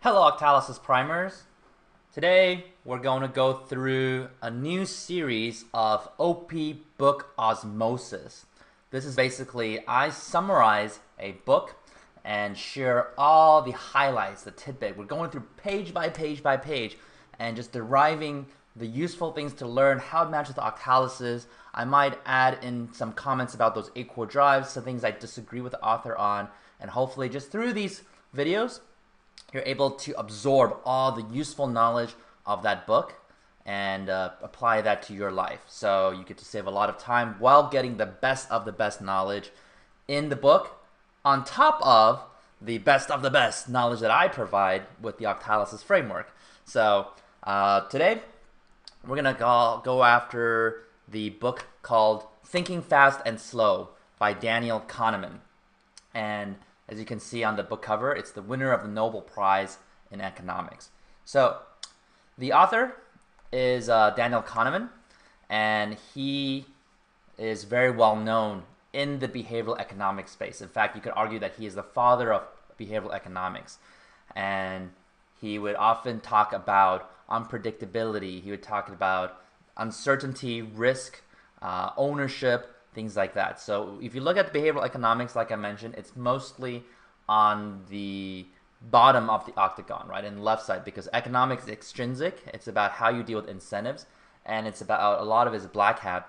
Hello Octalysis primers. Today we're going to go through a new series of OP book Osmosis. This is basically I summarize a book and share all the highlights, the tidbit. We're going through page by page by page and just deriving the useful things to learn how it matches with Octalysis. I might add in some comments about those equal drives, some things I disagree with the author on, and hopefully just through these videos you're able to absorb all the useful knowledge of that book and apply that to your life. So you get to save a lot of time while getting the best of the best knowledge in the book on top of the best knowledge that I provide with the Octalysis framework. So today we're going to go after the book called Thinking Fast and Slow by Daniel Kahneman. And as you can see on the book cover, it's the winner of the Nobel Prize in Economics. So the author is Daniel Kahneman, and he is very well known in the behavioral economics space. In fact, you could argue that he is the father of behavioral economics. And he would often talk about unpredictability. He would talk about uncertainty, risk, ownership, things like that. So if you look at behavioral economics, like I mentioned, it's mostly on the bottom of the octagon, right, in the left side, because economics is extrinsic. It's about how you deal with incentives, and it's about a lot of it is black hat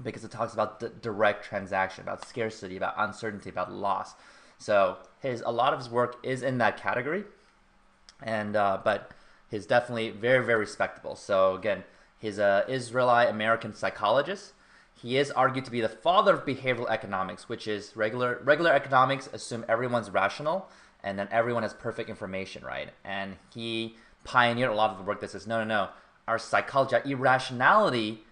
because it talks about direct transaction, about scarcity, about uncertainty, about loss. So a lot of his work is in that category, and but he's definitely very, very respectable. So again, he's a Israeli-American psychologist. He is argued to be the father of behavioral economics, which is regular economics assume everyone's rational and then everyone has perfect information, right? And he pioneered a lot of the work that says, no, our psychology, our irrationality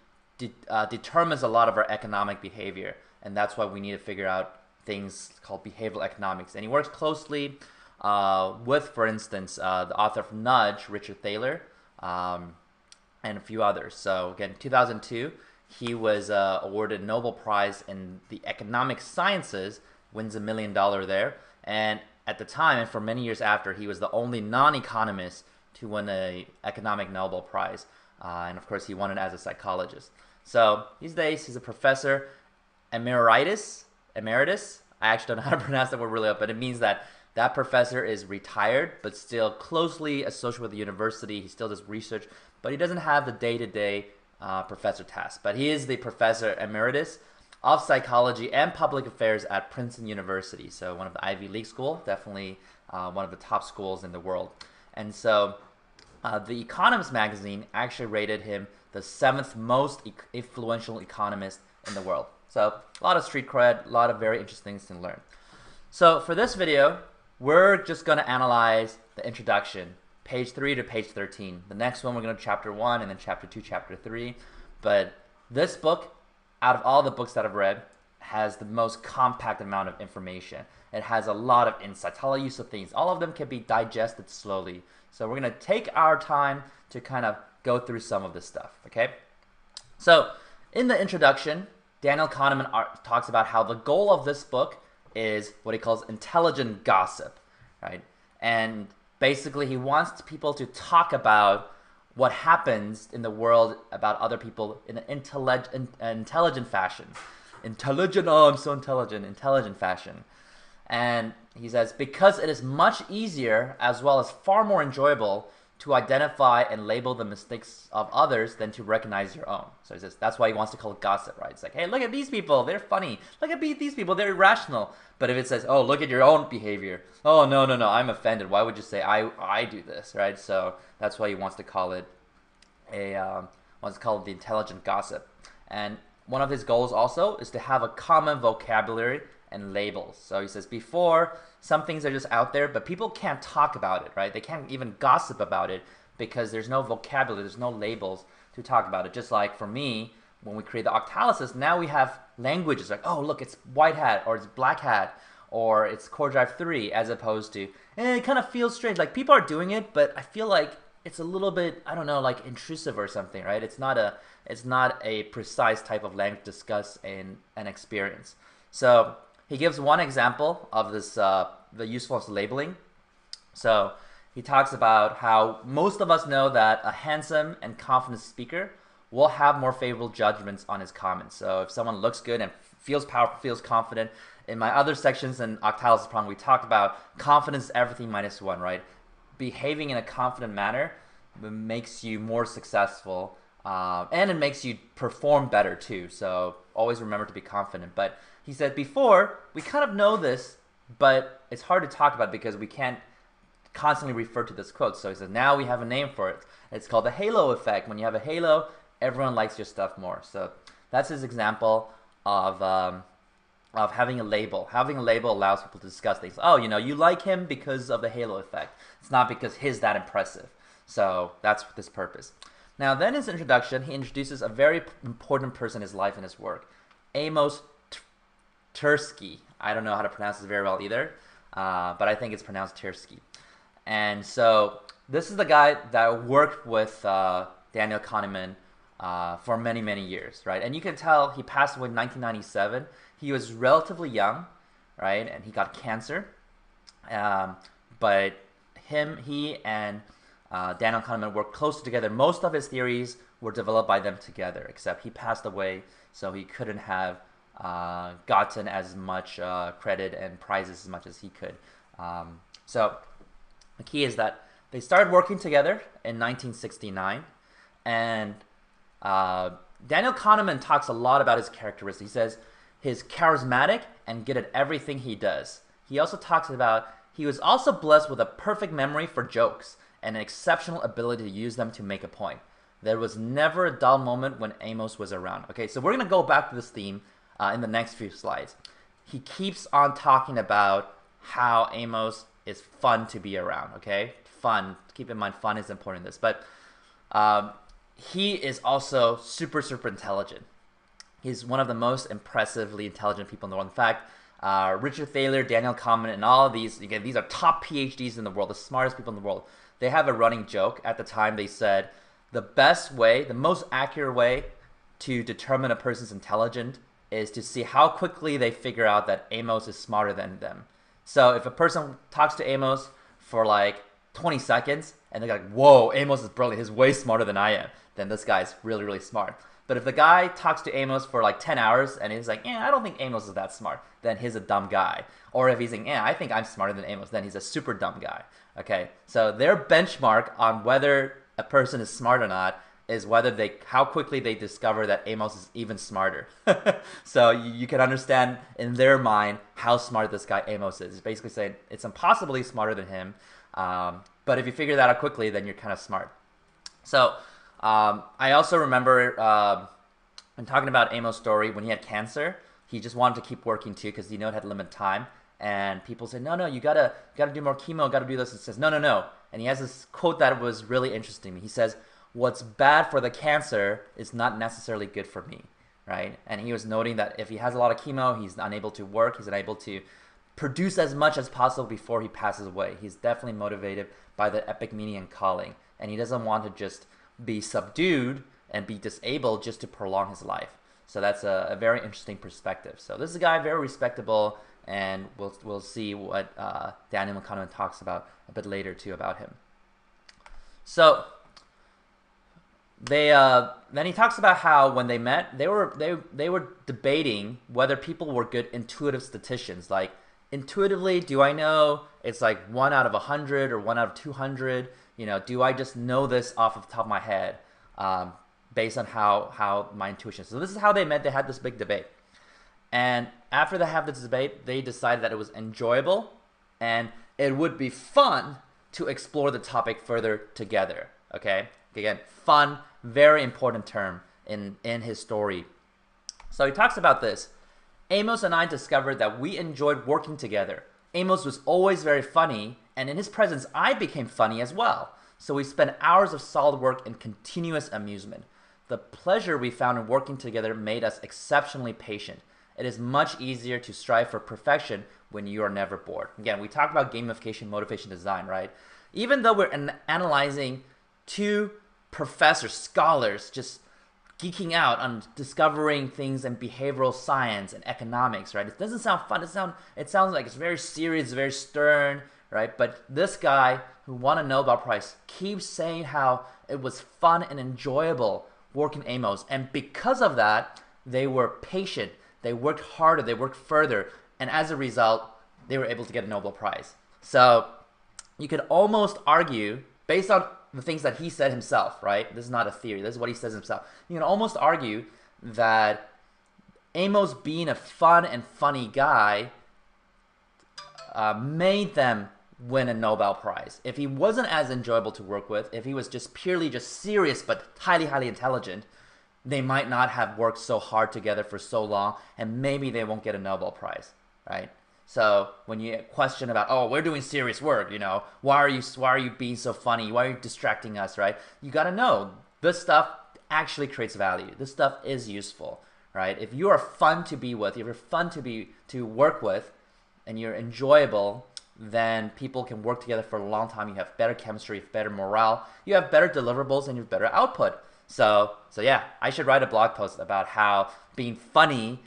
determines a lot of our economic behavior, and that's why we need to figure out things called behavioral economics. And he works closely with, for instance, the author of Nudge, Richard Thaler, and a few others. So again, 2002, he was awarded a Nobel Prize in the economic sciences, wins $1 million there. And at the time, and for many years after, he was the only non-economist to win an economic Nobel Prize. And of course, he won it as a psychologist. So these days, he's a professor emeritus. I actually don't know how to pronounce that word really up, but it means that that professor is retired, but still closely associated with the university. He still does research, but he doesn't have the day-to-day professor task. But he is the professor emeritus of psychology and public affairs at Princeton University. So one of the Ivy League school, definitely one of the top schools in the world. And so The Economist magazine actually rated him the 7th most influential economist in the world. So a lot of street cred, a lot of very interesting things to learn. So for this video, we're just going to analyze the introduction, page 3 to page 13. The next one we're going to chapter 1 and then chapter 2, chapter 3. But this book, out of all the books that I've read, has the most compact amount of information. It has a lot of insights, a lot of useful things. All of them can be digested slowly. So we're going to take our time to kind of go through some of this stuff, okay? So in the introduction, Daniel Kahneman talks about how the goal of this book is what he calls intelligent gossip, right? And basically he wants people to talk about what happens in the world about other people in an intelligent fashion. Oh, I'm so intelligent fashion. And he says, because it is much easier as well as far more enjoyable to identify and label the mistakes of others than to recognize your own. So he says that's why he wants to call it gossip, right? It's like, hey, look at these people, they're funny. Look at these people, they're irrational. But if it says, oh, look at your own behavior. Oh, no, I'm offended. Why would you say I do this, right? So that's why he wants to call it the intelligent gossip. And one of his goals also is to have a common vocabulary and labels. So he says before, some things are just out there, but people can't talk about it, right? They can't even gossip about it because there's no vocabulary, there's no labels to talk about it. Just like for me, when we create the Octalysis, now we have languages like, oh, look, it's white hat, or it's black hat, or it's core drive 3, as opposed to, it kind of feels strange. Like people are doing it, but I feel like it's a little bit, I don't know, like intrusive or something, right? It's not a precise type of language discussed in an experience. So he gives one example of this, the usefulness of labeling. So he talks about how most of us know that a handsome and confident speaker will have more favorable judgments on his comments. So if someone looks good and feels powerful, feels confident, in my other sections in Octalysis problem, we talked about confidence is everything minus one, right? Behaving in a confident manner makes you more successful, and it makes you perform better too. So always remember to be confident. But he said before, we kind of know this, but it's hard to talk about because we can't constantly refer to this quote. So he said now we have a name for it. It's called the halo effect. When you have a halo, everyone likes your stuff more. So that's his example of having a label. Having a label allows people to discuss things. Oh, you like him because of the halo effect. It's not because he's that impressive. So that's this purpose. Now, then his introduction, he introduces a very important person in his life and his work, Amos Tversky. I don't know how to pronounce this very well either, but I think it's pronounced Tversky. And so this is the guy that worked with Daniel Kahneman for many, many years, right? And you can tell he passed away in 1997. He was relatively young, right? And he got cancer. But he and Daniel Kahneman worked closely together. Most of his theories were developed by them together, except he passed away, so he couldn't have gotten as much credit and prizes as much as he could. So the key is that they started working together in 1969, and Daniel Kahneman talks a lot about his characteristics. He says he's charismatic and good at everything he does. He also talks about he was also blessed with a perfect memory for jokes and an exceptional ability to use them to make a point. There was never a dull moment when Amos was around. Okay, so we're going to go back to this theme in the next few slides. He keeps on talking about how Amos is fun to be around, okay? Fun. Keep in mind, fun is important in this. But he is also super, super intelligent. He's one of the most impressively intelligent people in the world. In fact, Richard Thaler, Daniel Kahneman, and all of these, again, these are top PhDs in the world, the smartest people in the world. They have a running joke. At the time, they said the best way, the most accurate way to determine a person's intelligence is to see how quickly they figure out that Amos is smarter than them. So if a person talks to Amos for like 20 seconds and they're like, whoa, Amos is brilliant, he's way smarter than I am, then this guy's really, really smart. But if the guy talks to Amos for like 10 hours and he's like, I don't think Amos is that smart, then he's a dumb guy. Or if he's like, I think I'm smarter than Amos, then he's a super dumb guy. Okay, so their benchmark on whether a person is smart or not is how quickly they discover that Amos is even smarter. So you can understand in their mind how smart this guy Amos is. It's basically saying it's impossibly smarter than him, but if you figure that out quickly, then you're kind of smart. So I also remember when talking about Amos' story, when he had cancer, he just wanted to keep working too because he knew it had limited time. And people say, no, you gotta do more chemo, gotta do this. He says, no. And he has this quote that was really interesting. He says, what's bad for the cancer is not necessarily good for me, right? And he was noting that if he has a lot of chemo, he's unable to work, he's unable to produce as much as possible before he passes away. He's definitely motivated by the epic meaning and calling. And he doesn't want to just be subdued and be disabled just to prolong his life. So that's a very interesting perspective. So this is a guy very respectable, and we'll see what Daniel Kahneman talks about a bit later too about him. So then he talks about how when they met, they were debating whether people were good intuitive statisticians. Like, intuitively, do I know it's like 1 out of 100 or 1 out of 200? Do I just know this off of the top of my head based on how my intuition is? So this is how they met. They had this big debate. And after they have this debate, they decided that it was enjoyable and it would be fun to explore the topic further together. Okay? Again, fun, very important term in his story. So he talks about this. Amos and I discovered that we enjoyed working together. Amos was always very funny, and in his presence, I became funny as well. So we spent hours of solid work and continuous amusement. The pleasure we found in working together made us exceptionally patient. It is much easier to strive for perfection when you are never bored. Again, we talked about gamification, motivation, design, right? Even though we're analyzing two professors, scholars, just geeking out on discovering things in behavioral science and economics, right? It doesn't sound fun. It sounds like it's very serious, very stern, right? But this guy who won a Nobel Prize keeps saying how it was fun and enjoyable working Amos, and because of that, they were patient, they worked harder, they worked further, and as a result, they were able to get a Nobel Prize. So you could almost argue, based on the things that he said himself, right? This is not a theory, this is what he says himself. You can almost argue that Amos being a fun and funny guy made them win a Nobel Prize. If he wasn't as enjoyable to work with, if he was just purely just serious but highly intelligent, they might not have worked so hard together for so long, and maybe they won't get a Nobel Prize, right? So when you question about, oh, we're doing serious work, you know, why are you being so funny? Why are you distracting us, right? You got to know this stuff actually creates value. This stuff is useful, right? If you are fun to be with, if you're fun to work with, and you're enjoyable, then people can work together for a long time. You have better chemistry, you have better morale, you have better deliverables, and you have better output. So yeah, I should write a blog post about how being funny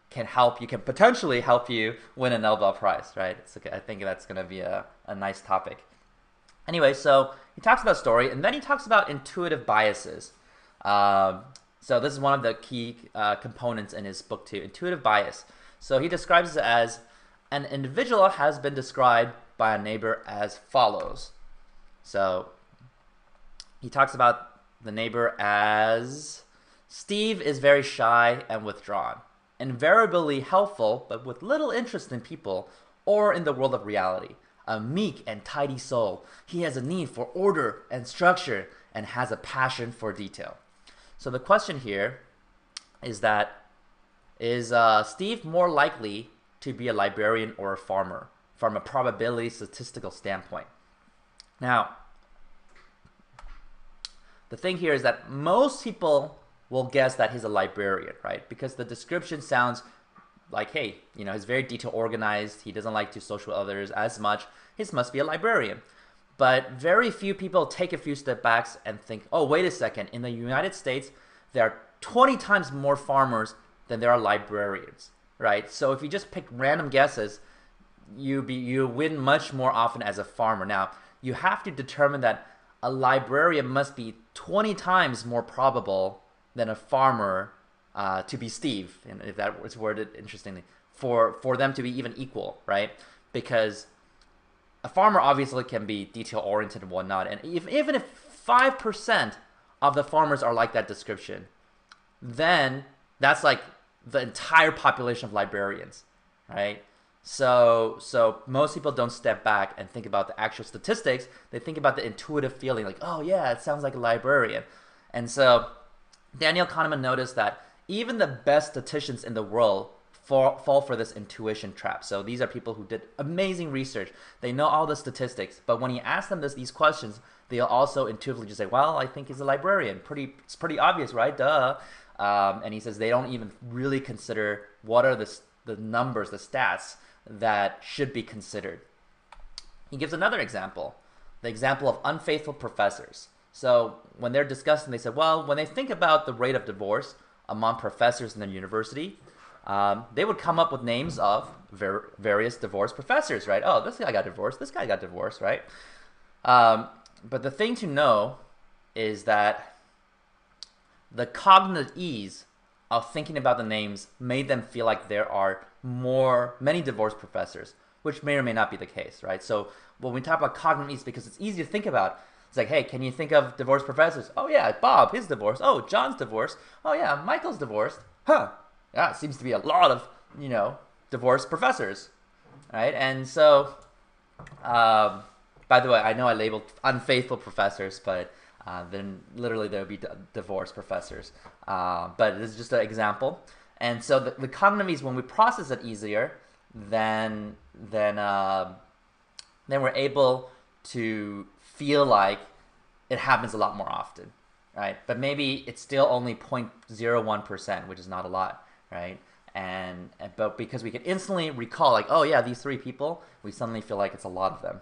can potentially help you win a Nobel Prize, right? I think that's going to be a nice topic. Anyway, so he talks about story, and then he talks about intuitive biases. So this is one of the key components in his book too, intuitive bias. So he describes it as, an individual has been described by a neighbor as follows. So he talks about the neighbor as, Steve is very shy and withdrawn, invariably helpful but with little interest in people or in the world of reality. A meek and tidy soul. He has a need for order and structure and has a passion for detail. So the question here is that, is Steve more likely to be a librarian or a farmer from a probability statistical standpoint? Now, the thing here is that most people will guess that he's a librarian, right? Because the description sounds like, hey, you know, he's very detail organized, he doesn't like to social with others as much, he must be a librarian. But very few people take a few step backs and think, oh, wait a second, in the United States, there are 20 times more farmers than there are librarians, right? So if you just pick random guesses, you win much more often as a farmer. Now, you have to determine that a librarian must be 20 times more probable than a farmer to be Steve, and if that was worded interestingly, for them to be even equal, right? Because a farmer obviously can be detail-oriented and whatnot, and even if 5% of the farmers are like that description, then that's like the entire population of librarians, right? So most people don't step back and think about the actual statistics. They think about the intuitive feeling, like, oh yeah, it sounds like a librarian. And so Daniel Kahneman noticed that even the best statisticians in the world fall for this intuition trap. So these are people who did amazing research. They know all the statistics, but when you ask them these questions, they'll also intuitively just say, well, I think he's a librarian. It's pretty obvious, right? Duh. And he says they don't even really consider what are the numbers, the stats that should be considered. He gives another example, the example of unfaithful professors. So when they're discussing, they said, well, when they think about the rate of divorce among professors in the university, they would come up with names of various divorced professors, right? Oh, this guy got divorced, this guy got divorced, right? But the thing to know is that the cognitive ease of thinking about the names made them feel like there are many divorced professors, which may or may not be the case, right? So when we talk about cognitive ease, because it's easy to think about, it's like, hey, can you think of divorced professors? Oh yeah, Bob, he's divorced. Oh, John's divorced. Oh yeah, Michael's divorced. Huh? Yeah, it seems to be a lot of, divorced professors, right? And so, by the way, I know I labeled unfaithful professors, but then literally there would be divorced professors. But this is just an example. And so the cognitive ease, when we process it easier, then we're able to feel like it happens a lot more often, right? But maybe it's still only 0.01%, which is not a lot, right? But because we can instantly recall, like, oh yeah, these three people, we suddenly feel like it's a lot of them.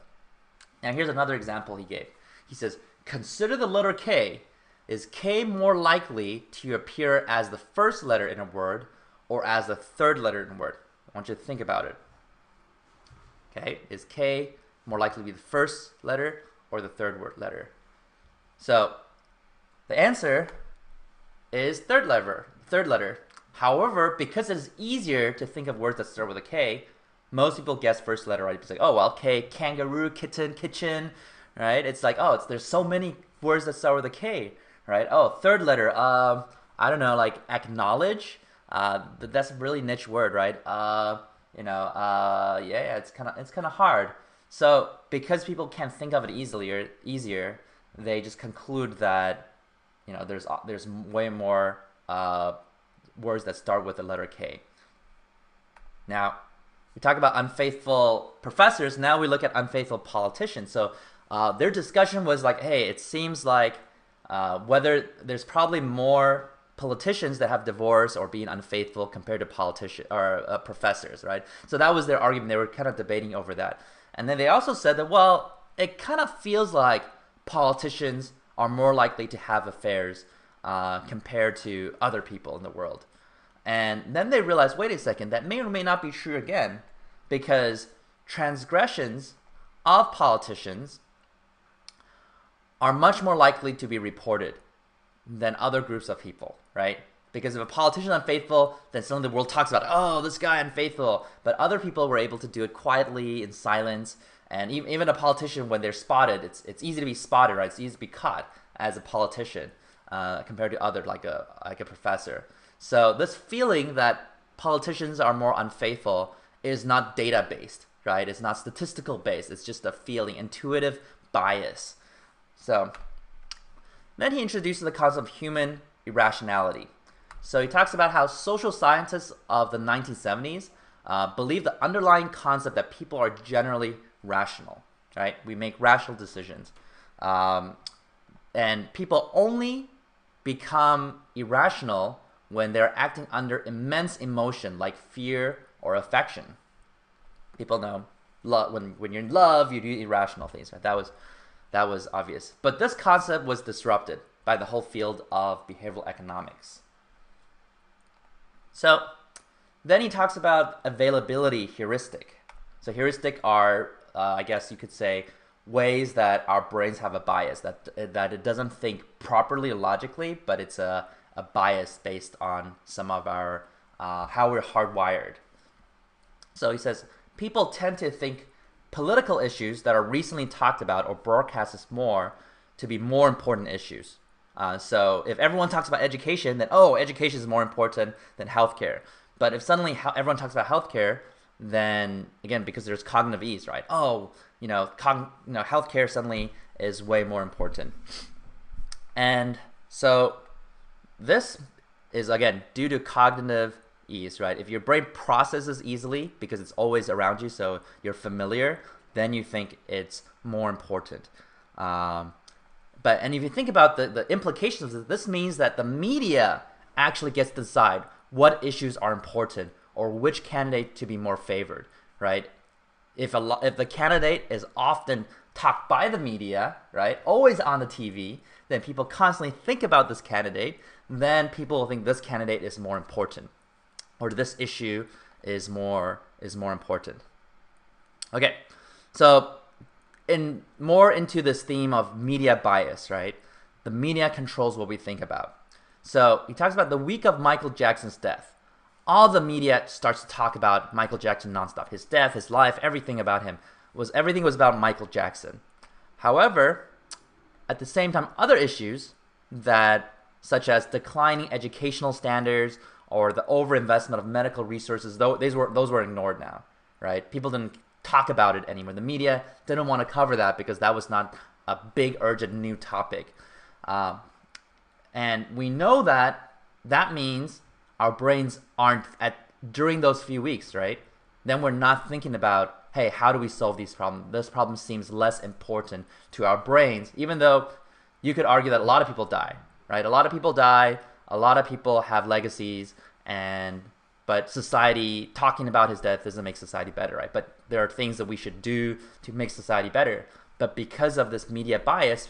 Now here's another example he gave. He says, consider the letter K. Is K more likely to appear as the first letter in a word or as the third letter in a word? I want you to think about it. Okay, is K more likely to be the first letter or the third word letter? So the answer is third letter. However, because it is easier to think of words that start with a K, most people guess first letter, right? It's like, oh, well, K, kangaroo, kitten, kitchen, right? It's like, oh, there's so many words that start with a K, right? Oh, third letter, I don't know, like acknowledge. That's a really niche word, right? Yeah, it's kind of hard. So because people can't think of it easier, they just conclude that, there's way more words that start with the letter K. Now, we talk about unfaithful professors. Now we look at unfaithful politicians. So their discussion was like, hey, it seems like whether there's probably more politicians that have divorced or being unfaithful compared to professors, right? So that was their argument. They were kind of debating over that. And then they also said that, well, it kind of feels like politicians are more likely to have affairs compared to other people in the world. And then they realized, wait a second, that may or may not be true again, because transgressions of politicians are much more likely to be reported than other groups of people, right? Because if a politician is unfaithful, then suddenly the world talks about, oh, this guy unfaithful. But other people were able to do it quietly, in silence. And even a politician, when they're spotted, it's easy to be spotted, right? It's easy to be caught as a politician compared to other, like a professor. So this feeling that politicians are more unfaithful is not data-based, right? It's not statistical-based. It's just a feeling, intuitive bias. So then he introduces the concept of human irrationality. So he talks about how social scientists of the 1970s believe the underlying concept that people are generally rational, right? We make rational decisions. And people only become irrational when they're acting under immense emotion like fear or affection. People know when you're in love, you do irrational things, right? That was obvious. But this concept was disrupted by the whole field of behavioral economics. So then he talks about availability heuristic. So heuristic are, I guess you could say, ways that our brains have a bias, that it doesn't think properly logically, but it's a bias based on some of our, how we're hardwired. So he says, people tend to think political issues that are recently talked about or broadcasted more to be more important issues. So if everyone talks about education, then, oh, education is more important than healthcare. But if suddenly everyone talks about healthcare, then, again, because there's cognitive ease, right? Oh, healthcare suddenly is way more important. And so this is, again, due to cognitive ease, right? If your brain processes easily because it's always around you, so you're familiar, then you think it's more important. And if you think about the implications of this means that the media actually gets to decide what issues are important or which candidate to be more favored, right? If the candidate is often talked by the media, right, always on the TV, then people constantly think about this candidate, then people will think this candidate is more important, or this issue is more important. Okay, so more into this theme of media bias, right? The media controls what we think about. So he talks about the week of Michael Jackson's death. All the media starts to talk about Michael Jackson nonstop. His death, his life, everything about him. Everything was about Michael Jackson. However, at the same time, other issues such as declining educational standards or the overinvestment of medical resources, those were ignored now, right? People didn't talk about it anymore. The media didn't want to cover that because that was not a big, urgent new topic. And we know that means our brains aren't during those few weeks, right? Then we're not thinking about, hey, how do we solve these problems? This problem seems less important to our brains, even though you could argue that a lot of people die, right? A lot of people die, a lot of people have legacies, but society, talking about his death doesn't make society better, right? But there are things that we should do to make society better. But because of this media bias,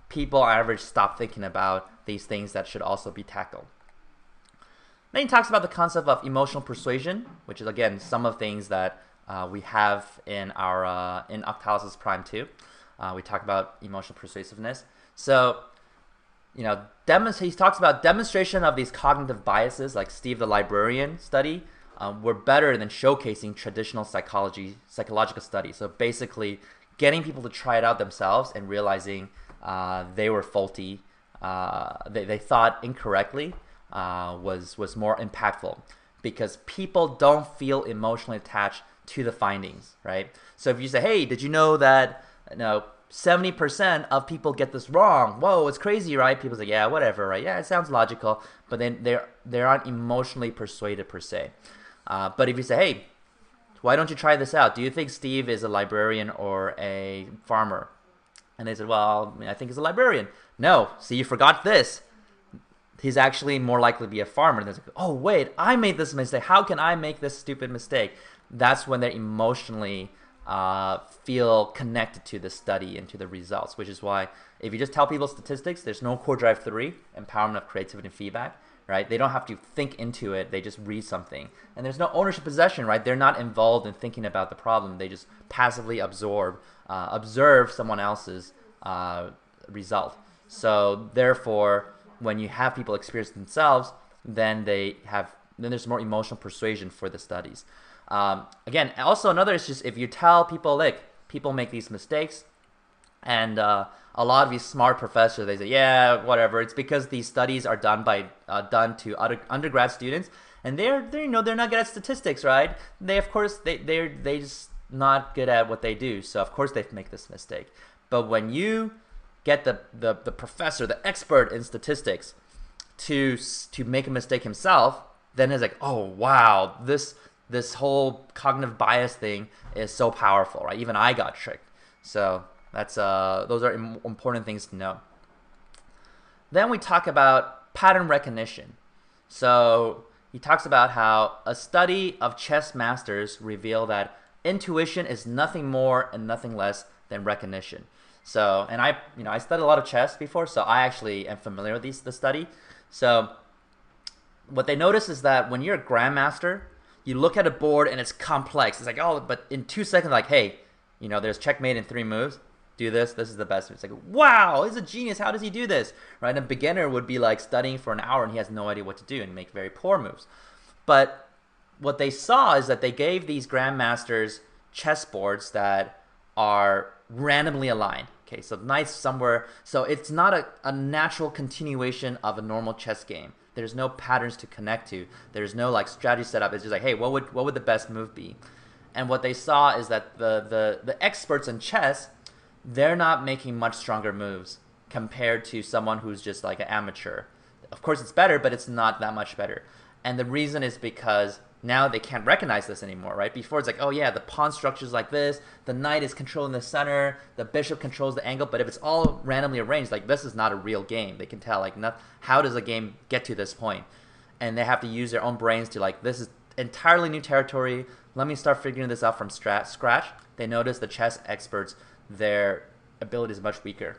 people on average stop thinking about these things that should also be tackled. Then he talks about the concept of emotional persuasion, which is, again, some of the things that we have in our in Octalysis Prime 2. We talk about emotional persuasiveness. So, he talks about demonstration of these cognitive biases, like Steve the Librarian study, were better than showcasing traditional psychological studies. So basically, getting people to try it out themselves and realizing they were faulty, they thought incorrectly, was more impactful, because people don't feel emotionally attached to the findings, right? So if you say, hey, did you know that 70% of people get this wrong? Whoa, it's crazy, right? People say, yeah, whatever, right? Yeah, it sounds logical, but then they aren't emotionally persuaded per se. But if you say, hey, why don't you try this out? Do you think Steve is a librarian or a farmer? And they said, well, I think he's a librarian. No, see, you forgot this. He's actually more likely to be a farmer. And they're like, oh, wait, I made this mistake. How can I make this stupid mistake? That's when they emotionally feel connected to the study and to the results, which is why if you just tell people statistics, there's no core drive 3, empowerment of creativity and feedback, right? They don't have to think into it. They just read something. And there's no ownership possession, right? They're not involved in thinking about the problem. They just passively observe someone else's result. So therefore, when you have people experience themselves, then there's more emotional persuasion for the studies. Again, also another is just if you tell people, like, people make these mistakes, and a lot of these smart professors, they say, yeah, whatever. It's because these studies are done to undergrad students, and they're not good at statistics, right? They're just not good at what they do, so of course they make this mistake. But when you get the professor, the expert in statistics, to make a mistake himself, then it's like, oh wow, this whole cognitive bias thing is so powerful, right? Even I got tricked. So those are important things to know. Then we talk about pattern recognition. So he talks about how a study of chess masters reveal that intuition is nothing more and nothing less than recognition. So, and I studied a lot of chess before, so I actually am familiar with the study. So what they notice is that when you're a grandmaster, you look at a board and it's complex. It's like, oh, but in 2 seconds, like, hey, there's checkmate in 3 moves. Do this. This is the best. It's like, wow, he's a genius. How does he do this? Right? A beginner would be like studying for an hour and he has no idea what to do and make very poor moves. But what they saw is that they gave these grandmasters chessboards that are randomly aligned. Okay, so knights somewhere. So it's not a natural continuation of a normal chess game. There's no patterns to connect to. There's no like strategy set up. It's just like, hey, what would the best move be? And what they saw is that the experts in chess, they're not making much stronger moves compared to someone who's just like an amateur. Of course, it's better, but it's not that much better. And the reason is because now they can't recognize this anymore, right? Before it's like, oh yeah, the pawn structure is like this, the knight is controlling the center, the bishop controls the angle, but if it's all randomly arranged, like this is not a real game. They can tell, like, how does a game get to this point? And they have to use their own brains to like, this is entirely new territory, let me start figuring this out from scratch. They notice the chess experts, their ability is much weaker.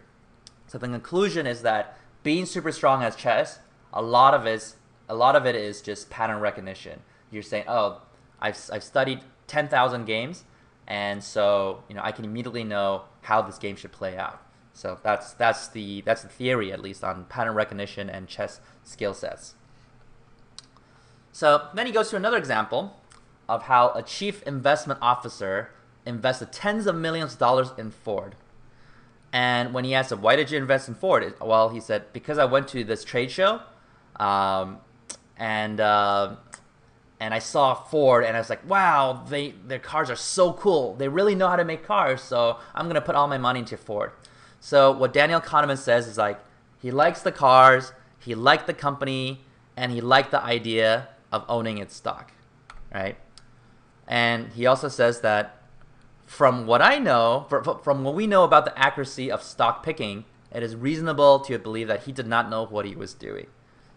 So the conclusion is that being super strong at chess, a lot of it is just pattern recognition. You're saying, oh, I've studied 10,000 games, and so I can immediately know how this game should play out. So that's the theory, at least, on pattern recognition and chess skill sets. So then he goes to another example of how a chief investment officer invested tens of millions of dollars in Ford. And when he asked him, why did you invest in Ford? Well, he said, because I went to this trade show, and I saw Ford, and I was like, wow, their cars are so cool. They really know how to make cars, so I'm going to put all my money into Ford. So what Daniel Kahneman says is like, he likes the cars, he liked the company, and he liked the idea of owning its stock, right? And he also says that from what I know, from what we know about the accuracy of stock picking, it is reasonable to believe that he did not know what he was doing.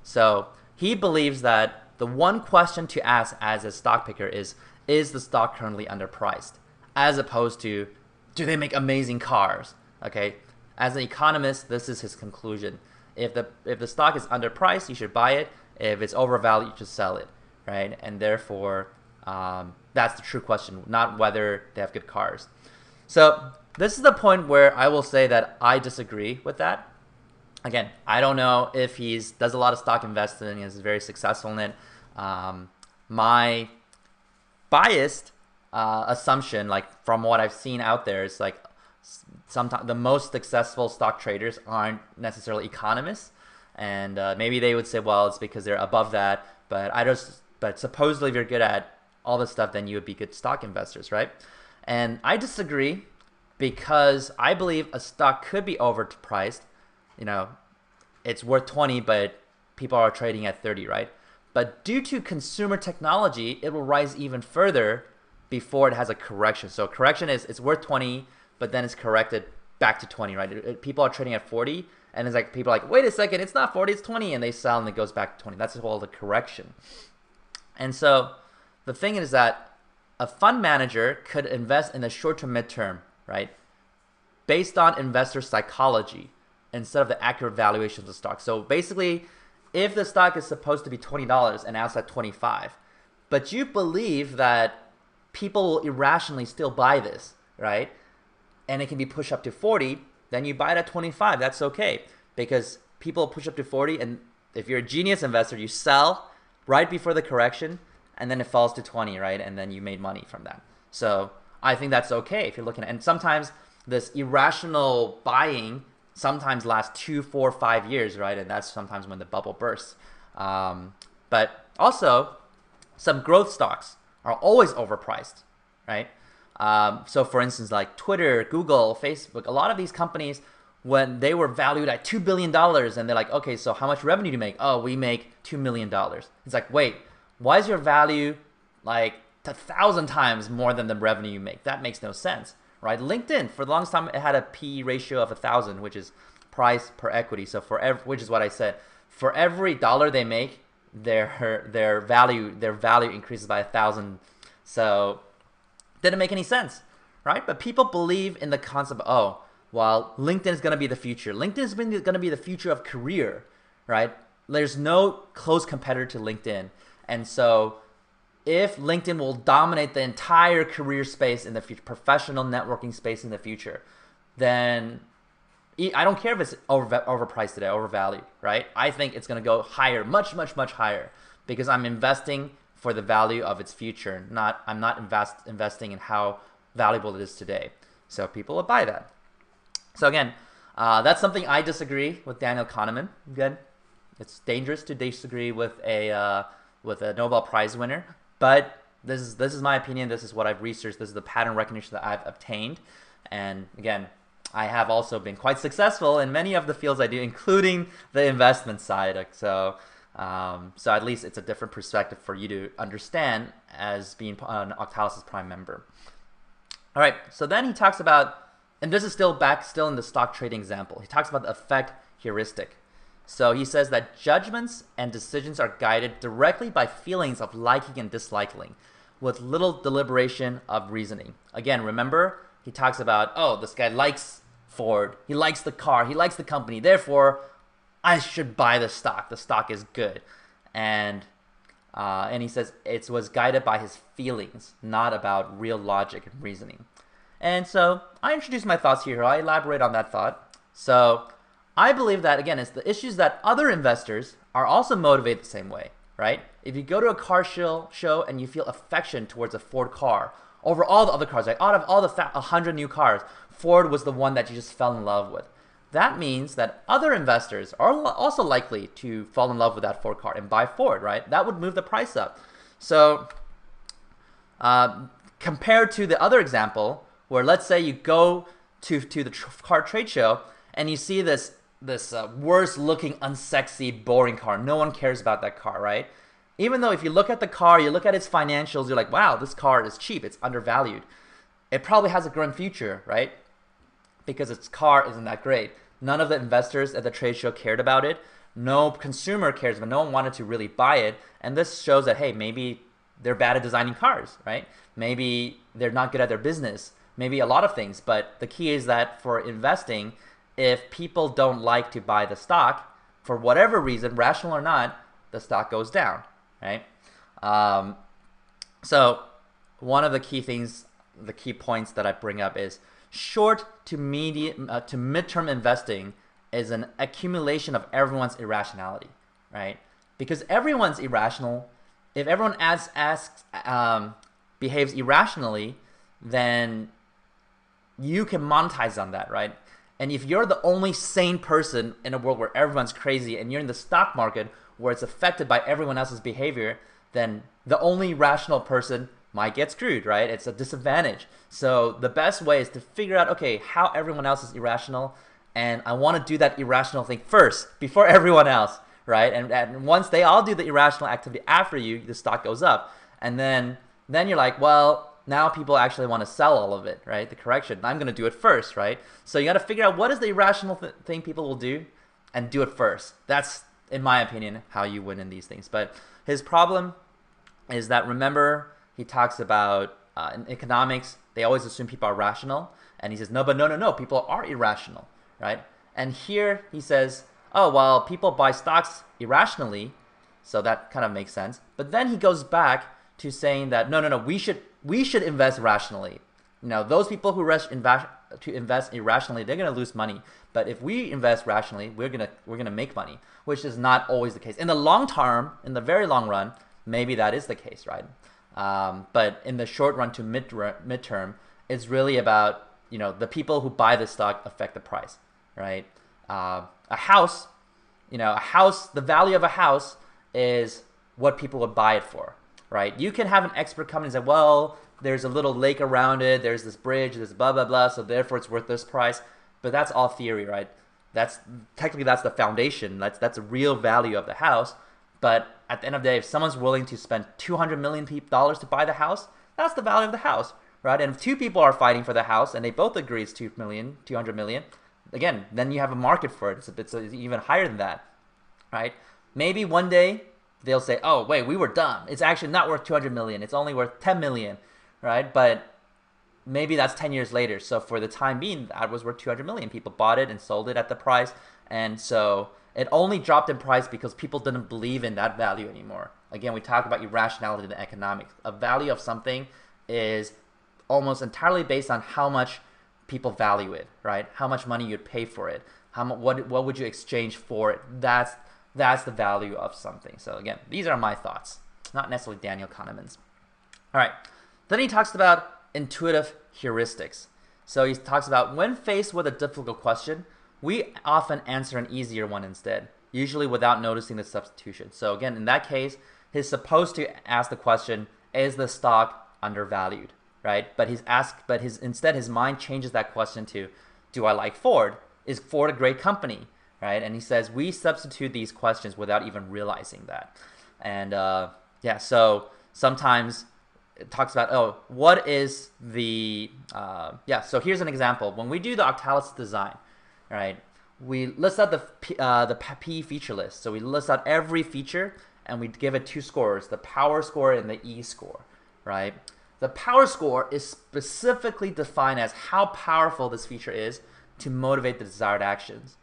So he believes that the one question to ask as a stock picker is the stock currently underpriced? As opposed to, do they make amazing cars? Okay, as an economist, this is his conclusion. If the stock is underpriced, you should buy it. If it's overvalued, you should sell it, right? And therefore, That's the true question, not whether they have good cars. So this is the point where I will say that I disagree with that. Again, I don't know if he does a lot of stock investing and is very successful in it. My biased assumption, like from what I've seen out there, is like sometimes the most successful stock traders aren't necessarily economists, and maybe they would say, well, it's because they're above that. But supposedly, if you're good at all this stuff, then you would be good stock investors, right? And I disagree because I believe a stock could be overpriced. You know, it's worth 20, but people are trading at 30, right? But due to consumer technology, it will rise even further before it has a correction. So correction is it's worth 20, but then it's corrected back to 20, right? People are trading at 40, and it's like people are like, wait a second, it's not 40, it's 20, and they sell and it goes back to 20. That's called the correction. And so the thing is that a fund manager could invest in the short to midterm, right? Based on investor psychology instead of the accurate valuation of the stock. So basically, if the stock is supposed to be $20 and now it's at 25, but you believe that people will irrationally still buy this, right? And it can be pushed up to 40, then you buy it at 25. That's okay, because people push up to 40, and if you're a genius investor, you sell right before the correction, and then it falls to 20, right? And then you made money from that. So I think that's okay if you're looking at, and sometimes this irrational buying sometimes lasts 2, 4, 5 years, right? And that's sometimes when the bubble bursts. But also, some growth stocks are always overpriced, right? So for instance, like Twitter, Google, Facebook, a lot of these companies, when they were valued at $2 billion, and they're like, okay, so how much revenue do you make? Oh, we make $2 million. It's like, wait, why is your value like 1,000 times more than the revenue you make? That makes no sense, right? LinkedIn, for the longest time, it had a P ratio of 1,000, which is price per equity. So which is what I said, for every dollar they make, their value increases by 1,000. So didn't make any sense, right? But people believe in the concept of, oh, well, LinkedIn is going to be the future. LinkedIn is going to be the future of career, right? There's no close competitor to LinkedIn. And so if LinkedIn will dominate the entire career space in the future, professional networking space in the future, then I don't care if it's overpriced today, overvalued, right? I think it's going to go higher, much, much, much higher, because I'm investing for the value of its future. I'm not investing in how valuable it is today. So people will buy that. So again, that's something I disagree with Daniel Kahneman. Again, it's dangerous to disagree with a Nobel Prize winner, but this is my opinion. This is what I've researched. This is the pattern recognition that I've obtained. And again, I have also been quite successful in many of the fields I do, including the investment side. So at least it's a different perspective for you to understand as being an Octalysis Prime member. All right, so then he talks about, and this is still in the stock trading example, he talks about the effect heuristic. So he says that judgments and decisions are guided directly by feelings of liking and disliking, with little deliberation of reasoning. Again, remember, he talks about, oh, this guy likes Ford, he likes the car, he likes the company, therefore I should buy the stock. The stock is good. And he says it was guided by his feelings, not about real logic and reasoning. And so I introduce my thoughts here. I elaborate on that thought. So I believe that, again, it's the issues that other investors are also motivated the same way, right? If you go to a car show and you feel affection towards a Ford car over all the other cars, like out of all the 100 new cars, Ford was the one that you just fell in love with. That means that other investors are also likely to fall in love with that Ford car and buy Ford, right? That would move the price up. So compared to the other example, where let's say you go to the car trade show and you see this worst looking, unsexy, boring car. No one cares about that car, right? Even though if you look at the car, you look at its financials, you're like, wow, this car is cheap, it's undervalued. It probably has a growing future, right? Because its car isn't that great. None of the investors at the trade show cared about it. No consumer cares, but no one wanted to really buy it. And this shows that, hey, maybe they're bad at designing cars, right? Maybe they're not good at their business. Maybe a lot of things. But the key is that for investing, if people don't like to buy the stock, for whatever reason, rational or not, the stock goes down, right? So one of the key things, the key points that I bring up is short to medium to midterm investing is an accumulation of everyone's irrationality, right? Because everyone's irrational. If everyone behaves irrationally, then you can monetize on that, right? And if you're the only sane person in a world where everyone's crazy and you're in the stock market where it's affected by everyone else's behavior, then the only rational person might get screwed, right? It's a disadvantage. So the best way is to figure out, okay, how everyone else is irrational, and I want to do that irrational thing first before everyone else, right? And once they all do the irrational activity after you, the stock goes up. And then you're like, well, now people actually want to sell all of it, right? The correction. I'm going to do it first, right? So you got to figure out what is the irrational thing people will do and do it first. That's, in my opinion, how you win in these things. But his problem is that, remember, he talks about in economics, they always assume people are rational. And he says, no, people are irrational, right? And here he says, oh, well, people buy stocks irrationally, so that kind of makes sense. But then he goes back to saying that, no, we should invest rationally. You know, those people who invest irrationally, they're going to lose money. But if we invest rationally, we're gonna make money, which is not always the case. In the long term, in the very long run, maybe that is the case, right? But in the short run to midterm, it's really about, you know, the people who buy the stock affect the price, right? A house, the value of a house is what people would buy it for, right? You can have an expert come and say, well, there's a little lake around it, there's this bridge, there's blah, blah, blah, so therefore it's worth this price. But that's all theory, right? Technically that's the foundation. That's the real value of the house. But at the end of the day, if someone's willing to spend $200 million to buy the house, that's the value of the house, right? And if two people are fighting for the house and they both agree it's $200 million, again, then you have a market for it. It's even higher than that, right? Maybe one day they'll say, oh, wait, we were dumb. It's actually not worth $200 million. It's only worth $10 million, right? But maybe that's 10 years later. So for the time being, that was worth $200 million. People bought it and sold it at the price. And so it only dropped in price because people didn't believe in that value anymore. Again, we talk about irrationality in economics. A value of something is almost entirely based on how much people value it, right? How much money you'd pay for it. What would you exchange for it? That's the value of something. So again, these are my thoughts, not necessarily Daniel Kahneman's. All right. Then he talks about intuitive heuristics. So he talks about when faced with a difficult question, we often answer an easier one instead, usually without noticing the substitution. So again, in that case, he's supposed to ask the question, is the stock undervalued, right? But instead his mind changes that question to, do I like Ford? Is Ford a great company, right? And he says we substitute these questions without even realizing that. And so sometimes it talks about, oh, what is the, so here's an example. When we do the Octalysis design, right, we list out the P feature list. So we list out every feature and we give it two scores, the power score and the E score, right? The power score is specifically defined as how powerful this feature is to motivate the desired actions.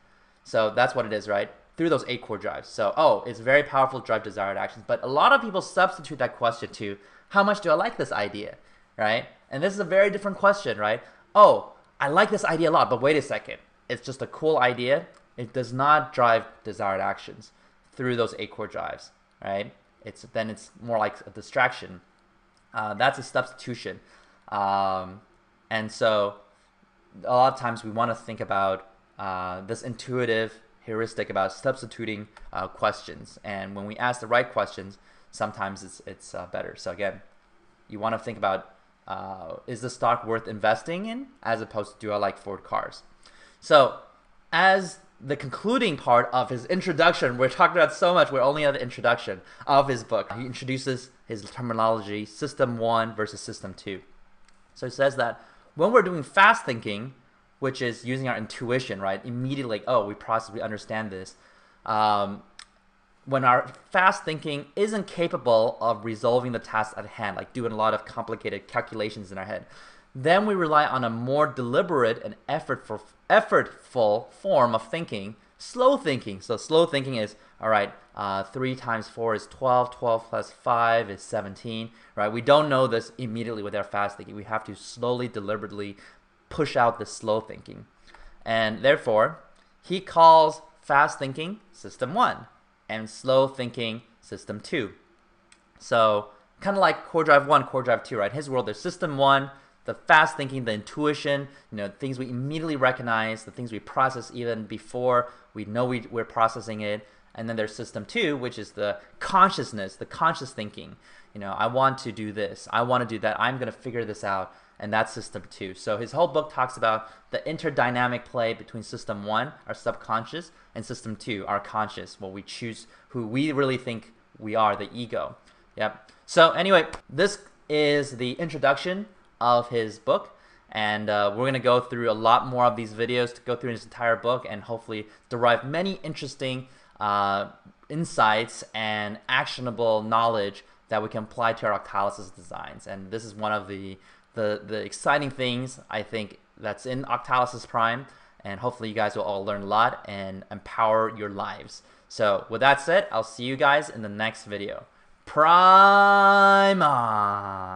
So that's what it is, right? Through those 8 core drives. So, oh, it's very powerful to drive desired actions. But a lot of people substitute that question to, how much do I like this idea, right? And this is a very different question, right? Oh, I like this idea a lot, but wait a second. It's just a cool idea. It does not drive desired actions through those 8 core drives, right? Then it's more like a distraction. That's a substitution. And so a lot of times we want to think about this intuitive heuristic about substituting questions. And when we ask the right questions, sometimes it's better. So again, you want to think about, is the stock worth investing in, as opposed to, do I like Ford cars? So as the concluding part of his introduction, we're talking about so much, we're only at the introduction of his book. He introduces his terminology, System 1 versus System 2. So he says that when we're doing fast thinking, which is using our intuition, right, immediately, like, oh, we possibly understand this. When our fast thinking isn't capable of resolving the task at hand, like doing a lot of complicated calculations in our head, then we rely on a more deliberate and effortful form of thinking, slow thinking. So slow thinking is, all right, 3 times 4 is 12, 12 plus 5 is 17, right? We don't know this immediately with our fast thinking. We have to slowly, deliberately push out the slow thinking. And therefore, he calls fast thinking system 1 and slow thinking system 2. So kind of like core drive 1, core drive 2, right? In his world, there's system 1, the fast thinking, the intuition, things we immediately recognize, the things we process even before we know we're processing it. And then there's system 2, which is the consciousness, the conscious thinking. I want to do this, I want to do that, I'm going to figure this out, and that's system 2. So his whole book talks about the interdynamic play between system 1, our subconscious, and system 2, our conscious, what we choose, who we really think we are, the ego. Yep. So anyway, this is the introduction of his book, and we're going to go through a lot more of these videos to go through his entire book and hopefully derive many interesting insights and actionable knowledge that we can apply to our Octalysis designs. And this is one of the exciting things I think that's in Octalysis Prime, and hopefully you guys will all learn a lot and empower your lives. So with that said, I'll see you guys in the next video. Prime on!